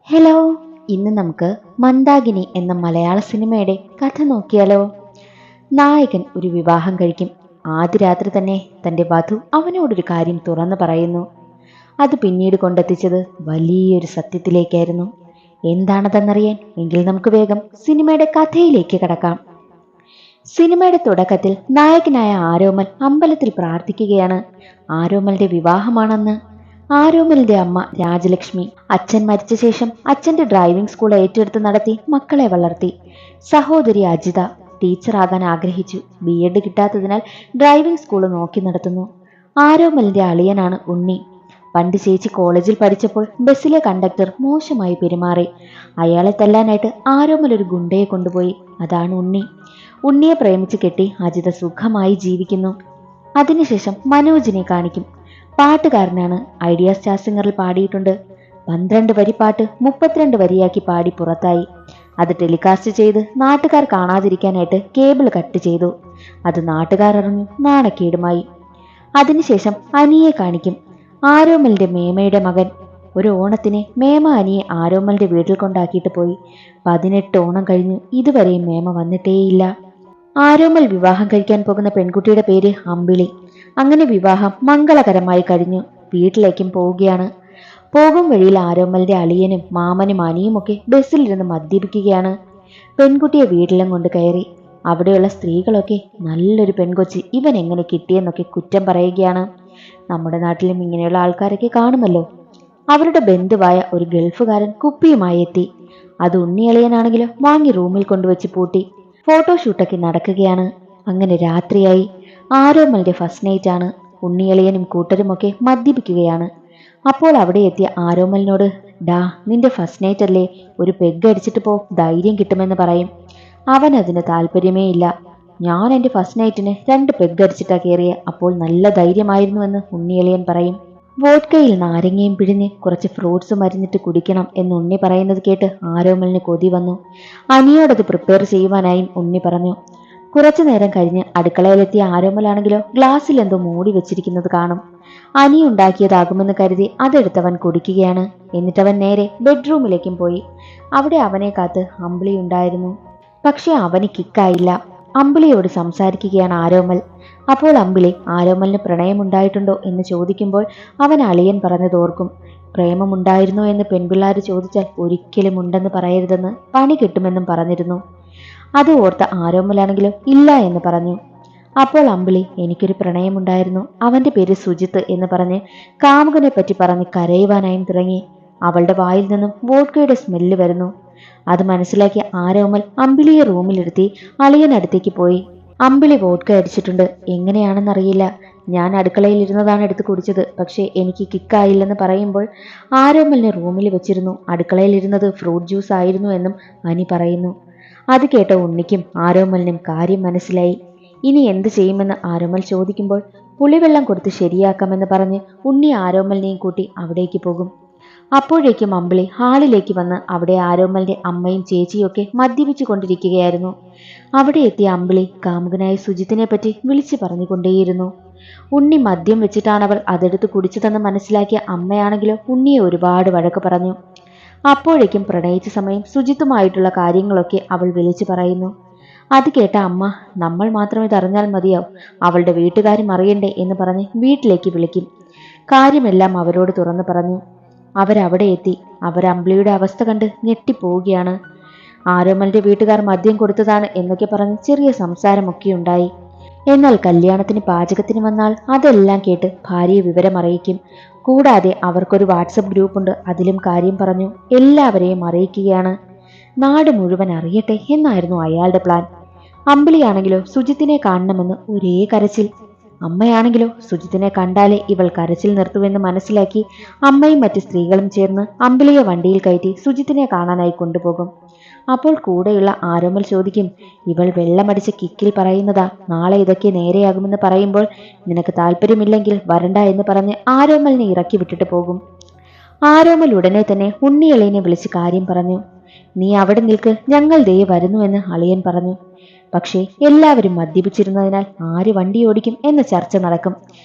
Hello, ഇന്ന് നമുക്ക് മന്ദാകിനി എന്ന മലയാള സിനിമയുടെ കഥ നോക്കിയാലോ. നായകൻ ഒരു വിവാഹം കഴിക്കും. ആദ്യ രാത്രി തന്നെ തന്റെ വധു അവനോടൊരു കാര്യം തുറന്നു പറയുന്നു. അത് പിന്നീട് കൊണ്ടെത്തിച്ചത് വലിയൊരു സത്യത്തിലേക്കായിരുന്നു. എന്താണതെന്നറിയാൻ എങ്കിൽ നമുക്ക് വേഗം സിനിമയുടെ കഥയിലേക്ക് കടക്കാം. സിനിമയുടെ തുടക്കത്തിൽ നായകനായ ആരോമൽ അമ്പലത്തിൽ പ്രാർത്ഥിക്കുകയാണ്. ആരോമലിന്റെ വിവാഹമാണെന്ന്. ആരോമലിന്റെ അമ്മ രാജലക്ഷ്മി അച്ഛൻ മരിച്ച ശേഷം അച്ഛന്റെ ഡ്രൈവിംഗ് സ്കൂൾ ഏറ്റെടുത്ത് നടത്തി മക്കളെ വളർത്തി. സഹോദരി അജിത ടീച്ചറാകാൻ ആഗ്രഹിച്ചു. ബി.എഡ് കിട്ടാത്തതിനാൽ ഡ്രൈവിംഗ് സ്കൂൾ നോക്കി നടത്തുന്നു. ആരോമലിന്റെ അളിയനാണ് ഉണ്ണി. പണ്ട് ചേച്ചി കോളേജിൽ പഠിച്ചപ്പോൾ ബസ്സിലെ കണ്ടക്ടർ മോശമായി പെരുമാറി. അയാളെ തല്ലാനായിട്ട് ആരോമൽ ഒരു ഗുണ്ടയെ കൊണ്ടുപോയി. അതാണ് ഉണ്ണി. ഉണ്ണിയെ പ്രേമിച്ച് കെട്ടി അജിത സുഖമായി ജീവിക്കുന്നു. അതിനുശേഷം മനോജിനെ കാണിക്കും. പാട്ടുകാരനാണ്. ഐഡിയ സ്റ്റാർ സിംഗറിൽ പാടിയിട്ടുണ്ട്. 12 വരി പാട്ട് 32 വരിയാക്കി പാടി പുറത്തായി. അത് ടെലികാസ്റ്റ് ചെയ്ത് നാട്ടുകാർ കാണാതിരിക്കാനായിട്ട് കേബിൾ കട്ട് ചെയ്തു. അത് നാട്ടുകാർ അറിഞ്ഞു. നാണക്കേടുമായി. അതിനുശേഷം അനിയെ കാണിക്കും. ആരോമലിന്റെ മേമയുടെ മകൻ. ഒരു ഓണത്തിന് മേമ അനിയെ ആരോമലിന്റെ വീട്ടിൽ കൊണ്ടാക്കിയിട്ട് പോയി. 18 ഓണം കഴിഞ്ഞു. ഇതുവരെയും മേമ വന്നിട്ടേയില്ല. ആരോമൽ വിവാഹം കഴിക്കാൻ പോകുന്ന പെൺകുട്ടിയുടെ പേര് അമ്പിളി. അങ്ങനെ വിവാഹം മംഗളകരമായി കഴിഞ്ഞു. വീട്ടിലേക്കും പോവുകയാണ്. പോകും വഴിയിൽ ആരോമലിന്റെ അളിയനും മാമനും അനിയുമൊക്കെ ബസ്സിലിരുന്ന് മദ്യപിക്കുകയാണ്. പെൺകുട്ടിയെ വീട്ടിലും കൊണ്ട് കയറി. അവിടെയുള്ള സ്ത്രീകളൊക്കെ നല്ലൊരു പെൺകൊച്ചി, ഇവൻ എങ്ങനെ കിട്ടിയെന്നൊക്കെ കുറ്റം പറയുകയാണ്. നമ്മുടെ നാട്ടിലും ഇങ്ങനെയുള്ള ആൾക്കാരൊക്കെ കാണുമല്ലോ. അവരുടെ ബന്ധുവായ ഒരു ഗൾഫുകാരൻ കുപ്പിയുമായി എത്തി. അത് ഉണ്ണിയളിയനാണെങ്കിലോ വാങ്ങി റൂമിൽ കൊണ്ടുവച്ച് പൂട്ടി. ഫോട്ടോഷൂട്ടൊക്കെ നടക്കുകയാണ്. അങ്ങനെ രാത്രിയായി. ആരോമലിന്റെ ഫസ്റ്റ് നൈറ്റ് ആണ്. ഉണ്ണിയളിയനും കൂട്ടരുമൊക്കെ മദ്യപിക്കുകയാണ്. അപ്പോൾ അവിടെ എത്തിയ ആരോമലിനോട്, ഡാ, നിന്റെ ഫസ്റ്റ് നൈറ്റ് അല്ലേ, ഒരു പെഗ് അടിച്ചിട്ട് പോ, ധൈര്യം കിട്ടുമെന്ന് പറയും. അവൻ അതിന് താല്പര്യമേ ഇല്ല. ഞാൻ എൻ്റെ ഫസ്റ്റ് നൈറ്റിന് 2 പെഗ് അടിച്ചിട്ടാ കയറിയ, അപ്പോൾ നല്ല ധൈര്യമായിരുന്നുവെന്ന് ഉണ്ണിയളിയൻ പറയും. വോഡ്കയിൽ നാരങ്ങയും പിഴിഞ്ഞ് കുറച്ച് ഫ്രൂട്ട്സും അരിഞ്ഞിട്ട് കുടിക്കണം എന്ന് ഉണ്ണി പറയുന്നത് കേട്ട് ആരോമലിന് കൊതി വന്നു. അനിയോടത് പ്രിപ്പയർ ചെയ്യുവാനായും ഉണ്ണി പറഞ്ഞു. കുറച്ചു നേരം കഴിഞ്ഞ് അടുക്കളയിലെത്തിയ ആരോമലാണെങ്കിലോ ഗ്ലാസ്സിൽ എന്തോ മൂടി വെച്ചിരിക്കുന്നത് കാണും. അനി ഉണ്ടാക്കിയതാകുമെന്ന് കരുതി അതെടുത്തവൻ കുടിക്കുകയാണ്. എന്നിട്ടവൻ നേരെ ബെഡ്റൂമിലേക്കും പോയി. അവിടെ അവനെ കാത്ത് അമ്പിളി ഉണ്ടായിരുന്നു. പക്ഷെ അവന് കിക്കായില്ല. അമ്പിളിയോട് സംസാരിക്കുകയാണ് ആരോമൽ. അപ്പോൾ അമ്പിളി ആരോമലിന് പ്രണയമുണ്ടായിട്ടുണ്ടോ എന്ന് ചോദിക്കുമ്പോൾ അവൻ അളിയൻ പറഞ്ഞതോർക്കും. പ്രേമമുണ്ടായിരുന്നോ എന്ന് പെൺപിള്ളാര് ചോദിച്ചാൽ ഒരിക്കലും ഉണ്ടെന്ന് പറയരുതെന്ന് പണി കിട്ടുമെന്നും പറഞ്ഞിരുന്നു. അത് ഓർത്ത ആരോമലാണെങ്കിലും ഇല്ല എന്ന് പറഞ്ഞു. അപ്പോൾ അമ്പിളി, എനിക്കൊരു പ്രണയമുണ്ടായിരുന്നു, അവന്റെ പേര് സുജിത്ത് എന്ന് പറഞ്ഞ് കാമുകനെ പറ്റി പറഞ്ഞ് കരയുവാനായും തുടങ്ങി. അവളുടെ വായിൽ നിന്നും വോഡ്കയുടെ സ്മെല്ല് വരുന്നു. അത് മനസ്സിലാക്കിയ ആരോമൽ അമ്പിളിയെ റൂമിലിരുത്തി അളിയനടുത്തേക്ക് പോയി. അമ്പിളി വോഡ്ക അടിച്ചിട്ടുണ്ട്, എങ്ങനെയാണെന്നറിയില്ല. ഞാൻ അടുക്കളയിൽ ഇരുന്നതാണ് എടുത്ത് കുടിച്ചത്, പക്ഷേ എനിക്ക് കിക്കായില്ലെന്ന് പറയുമ്പോൾ ആരോമലിനെ റൂമിൽ വെച്ചിരുന്നു. അടുക്കളയിൽ ഇരുന്നത് ഫ്രൂട്ട് ജ്യൂസ് ആയിരുന്നു എന്നും അനി പറയുന്നു. അത് കേട്ട ഉണ്ണിക്കും ആരോമലിനും കാര്യം മനസ്സിലായി. ഇനി എന്ത് ചെയ്യുമെന്ന് ആരോമൽ ചോദിക്കുമ്പോൾ പുളിവെള്ളം കൊടുത്ത് ശരിയാക്കാമെന്ന് പറഞ്ഞ് ഉണ്ണി ആരോമലിനെയും കൂട്ടി അവിടേക്ക് പോകും. അപ്പോഴേക്കും അമ്പിളി ഹാളിലേക്ക് വന്ന് അവിടെ ആരോമലിന്റെ അമ്മയും ചേച്ചിയൊക്കെ മദ്യപിച്ചു കൊണ്ടിരിക്കുകയായിരുന്നു. അവിടെ എത്തിയ അമ്പിളി കാമുകനായ സുജിത്തിനെ പറ്റി വിളിച്ചു പറഞ്ഞുകൊണ്ടേയിരുന്നു. ഉണ്ണി മദ്യം വെച്ചിട്ടാണവൾ അതെടുത്ത് കുടിച്ചതെന്ന് മനസ്സിലാക്കിയ അമ്മയാണെങ്കിലോ ഉണ്ണിയെ ഒരുപാട് വഴക്ക് പറഞ്ഞു. അപ്പോഴേക്കും പ്രണയിച്ച സമയം സുജിത്തുമായിട്ടുള്ള കാര്യങ്ങളൊക്കെ അവൾ വിളിച്ചു പറയുന്നു. അത് കേട്ട അമ്മ, നമ്മൾ മാത്രം ഇതറിഞ്ഞാൽ മതിയാവും, അവളുടെ വീട്ടുകാരും അറിയണ്ടേ എന്ന് പറഞ്ഞ് വീട്ടിലേക്ക് വിളിക്കും. കാര്യമെല്ലാം അവരോട് തുറന്നു പറഞ്ഞു. അവരവിടെ എത്തി. അവർ അമ്പിളിയുടെ അവസ്ഥ കണ്ട് ഞെട്ടിപ്പോവുകയാണ്. ആരോമലിന്റെ വീട്ടുകാർ മദ്യം കൊടുത്തതാണ് എന്നൊക്കെ പറഞ്ഞ് ചെറിയ സംസാരമൊക്കെ ഉണ്ടായി. എന്നാൽ കല്യാണത്തിന് പാചകത്തിന് വന്നാൽ അതെല്ലാം കേട്ട് ഭാര്യയെ വിവരമറിയിക്കും. കൂടാതെ അവർക്കൊരു വാട്സപ്പ് ഗ്രൂപ്പുണ്ട്, അതിലും കാര്യം പറഞ്ഞു എല്ലാവരെയും അറിയിക്കുകയാണ്. നാട് മുഴുവൻ അറിയട്ടെ എന്നായിരുന്നു അയാളുടെ പ്ലാൻ. അമ്പിളിയാണെങ്കിലോ സുജിത്തിനെ കാണണമെന്ന് ഒരേ കരച്ചിൽ. അമ്മയാണെങ്കിലോ സുജിത്തിനെ കണ്ടാലേ ഇവൾ കരച്ചിൽ നിർത്തുവെന്ന് മനസ്സിലാക്കി അമ്മയും മറ്റ് സ്ത്രീകളും ചേർന്ന് അമ്പിളിയെ വണ്ടിയിൽ കയറ്റി സുജിത്തിനെ കാണാനായി കൊണ്ടുപോകും. അപ്പോൾ കൂടെയുള്ള ആരോമൽ ചോദിക്കും, ഇവൾ വെള്ളമടിച്ച കിക്കിൽ പറയുന്നതാ, നാളെ ഇതൊക്കെ നേരെയാകുമെന്ന് പറയുമ്പോൾ നിനക്ക് താല്പര്യമില്ലെങ്കിൽ വരണ്ട എന്ന് പറഞ്ഞ് ആരോമലിനെ ഇറക്കി വിട്ടിട്ട് പോകും. ആരോമൽ ഉടനെ തന്നെ ഉണ്ണിയളിയനെ വിളിച്ച് കാര്യം പറഞ്ഞു. നീ അവിടെ നിൽക്ക്, ഞങ്ങൾ ദേ വരുന്നുവെന്ന് അളിയൻ പറഞ്ഞു. പക്ഷേ എല്ലാവരും മദ്യപിച്ചിരുന്നതിനാൽ ആര് വണ്ടി ഓടിക്കും എന്ന ചർച്ച നടക്കും.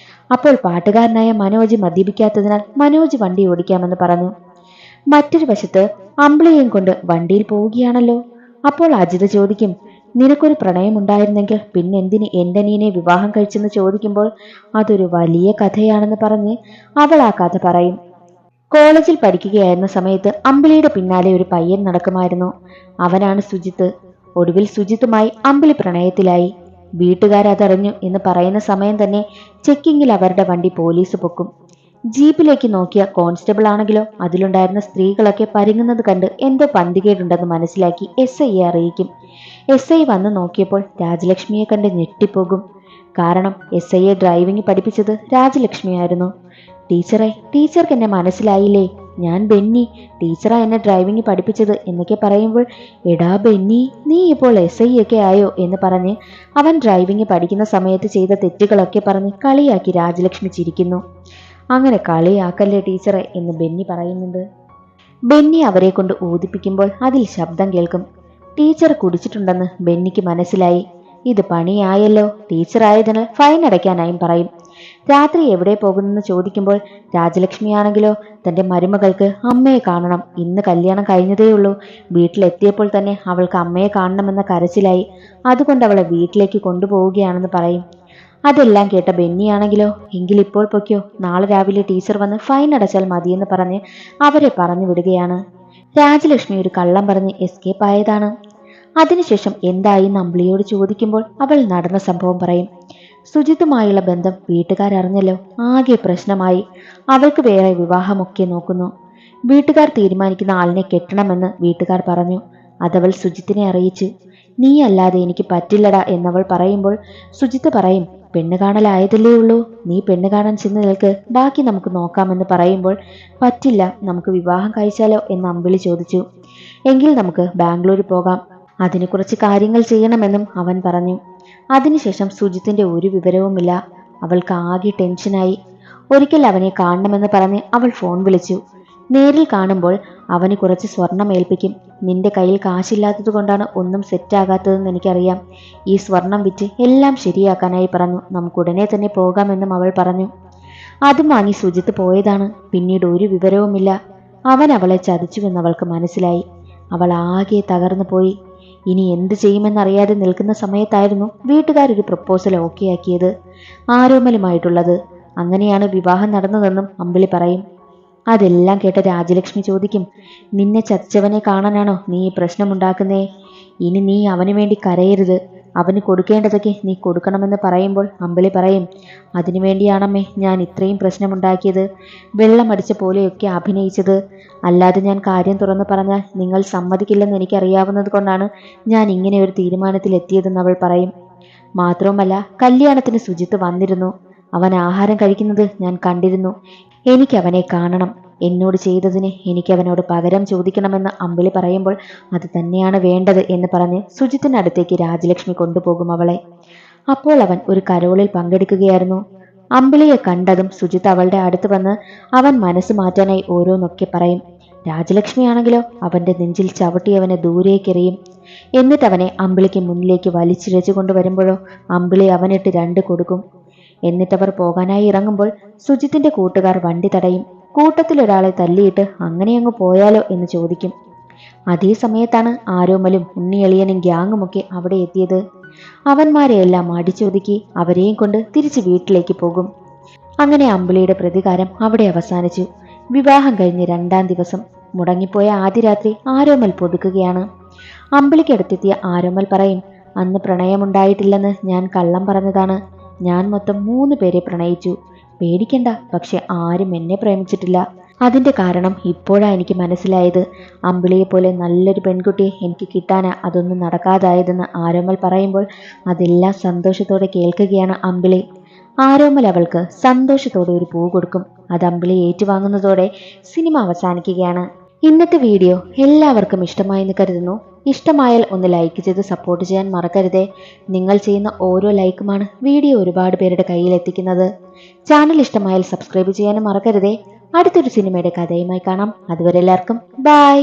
അപ്പോൾ പാട്ടുകാരനായ മനോജ് മദ്യപിക്കാത്തതിനാൽ മനോജ് വണ്ടി ഓടിക്കാമെന്ന് പറഞ്ഞു. മറ്റൊരു വശത്ത് അമ്പിളിയെയും കൊണ്ട് വണ്ടിയിൽ പോവുകയാണല്ലോ. അപ്പോൾ അജിത ചോദിക്കും, നിനക്കൊരു പ്രണയമുണ്ടായിരുന്നെങ്കിൽ പിന്നെന്തിന് എൻ്റെ അനിയനെ വിവാഹം കഴിച്ചെന്ന് ചോദിക്കുമ്പോൾ അതൊരു വലിയ കഥയാണെന്ന് പറഞ്ഞ് അവൾ ആ കഥ പറയും. കോളേജിൽ പഠിക്കുകയായിരുന്ന സമയത്ത് അമ്പിളിയുടെ പിന്നാലെ ഒരു പയ്യൻ നടക്കുമായിരുന്നു. അവനാണ് സുജിത്ത്. ഒടുവിൽ സുജിത്തുമായി അമ്പിളി പ്രണയത്തിലായി. വീട്ടുകാരതറിഞ്ഞു എന്ന് പറയുന്ന സമയം തന്നെ ചെക്കിങ്ങിൽ അവരുടെ വണ്ടി പോലീസ് പൊക്കും. ജീപ്പിലേക്ക് നോക്കിയ കോൺസ്റ്റബിൾ ആണെങ്കിലോ അതിലുണ്ടായിരുന്ന സ്ത്രീകളൊക്കെ പരുങ്ങുന്നത് കണ്ട് എന്തോ പന്തികേടുണ്ടെന്ന് മനസ്സിലാക്കി SIയെ അറിയിക്കും. SI വന്ന് നോക്കിയപ്പോൾ രാജലക്ഷ്മിയെ കണ്ട് ഞെട്ടിപ്പോകും. കാരണം SIയെ ഡ്രൈവിംഗ് പഠിപ്പിച്ചത് രാജലക്ഷ്മിയായിരുന്നു. ടീച്ചറെ, ടീച്ചർക്ക് എന്നെ മനസ്സിലായില്ലേ? ഞാൻ ബെന്നി, ടീച്ചറാ എന്നെ ഡ്രൈവിംഗ് പഠിപ്പിച്ചത് എന്നൊക്കെ പറയുമ്പോൾ, എടാ ബെന്നി, നീ ഇപ്പോൾ SI ഒക്കെ ആയോ എന്ന് പറഞ്ഞ് അവൻ ഡ്രൈവിംഗ് പഠിക്കുന്ന സമയത്ത് ചെയ്ത തെറ്റുകളൊക്കെ പറഞ്ഞ് കളിയാക്കി രാജലക്ഷ്മി ചിരിക്കുന്നു. അങ്ങനെ കളിയാക്കല്ലേ ടീച്ചറെ എന്ന് ബെന്നി പറയുന്നുണ്ട്. ബെന്നി അവരെ കൊണ്ട് ഊതിപ്പിക്കുമ്പോൾ അതിൽ ശബ്ദം കേൾക്കും. ടീച്ചർ കുടിച്ചിട്ടുണ്ടെന്ന് ബെന്നിക്ക് മനസ്സിലായി. ഇത് പണിയായല്ലോ, ടീച്ചറായതിനാൽ ഫൈൻ അടയ്ക്കാനായും പറയും. രാത്രി എവിടെ പോകുന്നെന്ന് ചോദിക്കുമ്പോൾ രാജലക്ഷ്മിയാണെങ്കിലോ തന്റെ മരുമകൾക്ക് അമ്മയെ കാണണം, ഇന്ന് കല്യാണം കഴിഞ്ഞതേയുള്ളൂ, വീട്ടിലെത്തിയപ്പോൾ തന്നെ അവൾക്ക് അമ്മയെ കാണണമെന്ന കരച്ചിലായി, അതുകൊണ്ട് അവളെ വീട്ടിലേക്ക് കൊണ്ടുപോവുകയാണെന്ന് പറയും. അതെല്ലാം കേട്ട ബെന്നിയാണെങ്കിലോ, എങ്കിലിപ്പോൾ പൊയ്ക്കോ, നാളെ രാവിലെ ടീച്ചർ വന്ന് ഫൈൻ അടച്ചാൽ മതിയെന്ന് പറഞ്ഞ് അവരെ പറഞ്ഞു വിടുകയാണ്. രാജലക്ഷ്മി ഒരു കള്ളം പറഞ്ഞ് എസ്കേപ്പ് ആയതാണ്. അതിനുശേഷം എന്തായി അമ്പിളിയോട് ചോദിക്കുമ്പോൾ അവൾ നടന്ന സംഭവം പറയും. സുജിത്തുമായുള്ള ബന്ധം വീട്ടുകാരറിഞ്ഞല്ലോ, ആകെ പ്രശ്നമായി. അവൾക്ക് വേറെ വിവാഹമൊക്കെ നോക്കുന്നു. വീട്ടുകാർ തീരുമാനിക്കുന്ന ആളിനെ കെട്ടണമെന്ന് വീട്ടുകാർ പറഞ്ഞു. അതവൾ സുജിത്തിനെ അറിയിച്ചു. നീ അല്ലാതെ എനിക്ക് പറ്റില്ലടാ എന്നവൾ പറയുമ്പോൾ സുജിത്ത് പറയും, പെണ്ണ് കാണലായതല്ലേ ഉള്ളൂ, നീ പെണ്ണ് കാണാൻ ചെന്ന് നിൽക്ക്, ബാക്കി നമുക്ക് നോക്കാമെന്ന് പറയുമ്പോൾ, പറ്റില്ല, നമുക്ക് വിവാഹം കഴിച്ചാലോ എന്ന് അമ്പിളി ചോദിച്ചു. എങ്കിൽ നമുക്ക് ബാംഗ്ലൂർ പോകാം, അതിന് കുറച്ച് കാര്യങ്ങൾ ചെയ്യണമെന്നും അവൻ പറഞ്ഞു. അതിനുശേഷം സുജിത്തിന്റെ ഒരു വിവരവുമില്ല. അവൾക്ക് ആകെ ടെൻഷനായി. ഒരിക്കൽ അവനെ കാണണമെന്ന് പറഞ്ഞ് അവൾ ഫോൺ വിളിച്ചു. നേരിൽ കാണുമ്പോൾ അവന് കുറച്ച് സ്വർണം ഏൽപ്പിക്കും. നിന്റെ കയ്യിൽ കാശില്ലാത്തത് കൊണ്ടാണ് ഒന്നും സെറ്റാകാത്തതെന്ന് എനിക്കറിയാം. ഈ സ്വർണം വിറ്റ് എല്ലാം ശരിയാക്കാനായി പറഞ്ഞു. നമുക്കുടനെ തന്നെ പോകാമെന്നും അവൾ പറഞ്ഞു. അതും വാങ്ങി സുജിത്ത് പോയതാണ്. പിന്നീട് ഒരു വിവരവുമില്ല. അവൻ അവളെ ചതിച്ചുവെന്ന് അവൾക്ക് മനസ്സിലായി. അവൾ ആകെ തകർന്നു പോയി. ഇനി എന്ത് ചെയ്യുമെന്നറിയാതെ നിൽക്കുന്ന സമയത്തായിരുന്നു വീട്ടുകാരൊരു പ്രപ്പോസൽ ഓക്കെ ആക്കിയത്, ആരോമലുമായിട്ടുള്ളത്. അങ്ങനെയാണ് വിവാഹം നടന്നതെന്നും അമ്പിളി പറയും. അതെല്ലാം കേട്ട രാജലക്ഷ്മി ചോദിക്കും, നിന്നെ ചതിച്ചവനെ കാണാനാണോ നീ ഈ പ്രശ്നമുണ്ടാക്കുന്നേ? ഇനി നീ അവന് വേണ്ടി കരയരുത്, അവന് കൊടുക്കേണ്ടതൊക്കെ നീ കൊടുക്കണമെന്ന് പറയുമ്പോൾ അമ്പിളി പറയും, അതിനുവേണ്ടിയാണമ്മേ ഞാൻ ഇത്രയും പ്രശ്നമുണ്ടാക്കിയത്, വെള്ളമടിച്ച പോലെയൊക്കെ അഭിനയിച്ചത്. അല്ലാതെ ഞാൻ കാര്യം തുറന്നു പറഞ്ഞാൽ നിങ്ങൾ സമ്മതിക്കില്ലെന്ന് എനിക്കറിയാവുന്നത് കൊണ്ടാണ് ഞാൻ ഇങ്ങനെ ഒരു തീരുമാനത്തിലെത്തിയതെന്ന് അവൾ പറയും. മാത്രവുമല്ല, കല്യാണത്തിന് സുജിത്ത് വന്നിരുന്നു. അവൻ ആഹാരം കഴിക്കുന്നത് ഞാൻ കണ്ടിരുന്നു. എനിക്കവനെ കാണണം. എന്നോട് ചെയ്തതിന് എനിക്കവനോട് പകരം ചോദിക്കണമെന്ന് അമ്പിളി പറയുമ്പോൾ അത് തന്നെയാണ് വേണ്ടത് എന്ന് പറഞ്ഞ് സുജിത്തിനടുത്തേക്ക് രാജലക്ഷ്മി കൊണ്ടുപോകും അവളെ. അപ്പോൾ അവൻ ഒരു കരോളിൽ പങ്കെടുക്കുകയായിരുന്നു. അമ്പിളിയെ കണ്ടതും സുജിത്ത് അവളുടെ അടുത്ത് വന്ന് അവൻ മനസ്സ് മാറ്റാനായി ഓരോന്നൊക്കെ പറയും. രാജലക്ഷ്മിയാണെങ്കിലോ അവന്റെ നെഞ്ചിൽ ചവിട്ടി അവനെ ദൂരേക്കെറിയും. എന്നിട്ട് അവനെ അമ്പിളിക്ക് മുന്നിലേക്ക് വലിച്ചിഴച്ചു കൊണ്ടുവരുമ്പോഴോ അമ്പിളി അവനിട്ട് 2 കൊടുക്കും. എന്നിട്ടവർ പോകാനായി ഇറങ്ങുമ്പോൾ സുജിത്തിന്റെ കൂട്ടുകാർ വണ്ടി തടയും. കൂട്ടത്തിലൊരാളെ തല്ലിയിട്ട് അങ്ങനെ അങ്ങ് പോയാലോ എന്ന് ചോദിക്കും. അതേ സമയത്താണ് ആരോമലും ഉണ്ണിയളിയനും ഗ്യാങ്ങുമൊക്കെ അവിടെ എത്തിയത്. അവന്മാരെയെല്ലാം അടിച്ചൊതുക്കി അവരെയും കൊണ്ട് തിരിച്ച് വീട്ടിലേക്ക് പോകും. അങ്ങനെ അമ്പിളിയുടെ പ്രതികാരം അവിടെ അവസാനിച്ചു. വിവാഹം കഴിഞ്ഞ് 2-ാം ദിവസം മുടങ്ങിപ്പോയ ആദ്യ രാത്രി ആരോമൽ പുതുക്കുകയാണ്. അമ്പിളിക്കടുത്തെത്തിയ ആരോമൽ പറയും, അന്ന് പ്രണയമുണ്ടായിട്ടില്ലെന്ന് ഞാൻ കള്ളം പറഞ്ഞതാണ്. ഞാൻ മൊത്തം 3 പേരെ പ്രണയിച്ചു. പേടിക്കണ്ട, പക്ഷെ ആരും എന്നെ പ്രേമിച്ചിട്ടില്ല. അതിന്റെ കാരണം ഇപ്പോഴാ എനിക്ക് മനസ്സിലായത്. അമ്പിളിയെ പോലെ നല്ലൊരു പെൺകുട്ടിയെ എനിക്ക് കിട്ടാനാ അതൊന്നും നടക്കാതായതെന്ന് ആരോമൽ പറയുമ്പോൾ അതെല്ലാം സന്തോഷത്തോടെ കേൾക്കുകയാണ് അമ്പിളി. ആരോമൽ അവൾക്ക് സന്തോഷത്തോടെ ഒരു പൂ കൊടുക്കും. അത് അമ്പിളി ഏറ്റുവാങ്ങുന്നതോടെ സിനിമ അവസാനിക്കുകയാണ്. ഇന്നത്തെ വീഡിയോ എല്ലാവർക്കും ഇഷ്ടമായെന്ന് കരുതുന്നു. ഇഷ്ടമായാൽ ഒന്ന് ലൈക്ക് ചെയ്ത് സപ്പോർട്ട് ചെയ്യാൻ മറക്കരുതേ. നിങ്ങൾ ചെയ്യുന്ന ഓരോ ലൈക്കുമാണ് വീഡിയോ ഒരുപാട് പേരുടെ കയ്യിൽ എത്തിക്കുന്നത്. ചാനൽ ഇഷ്ടമായാൽ സബ്സ്ക്രൈബ് ചെയ്യാനും മറക്കരുതേ. അടുത്തൊരു സിനിമയുടെ കഥയുമായി കാണാം. അതുവരെ എല്ലാവർക്കും ബൈ.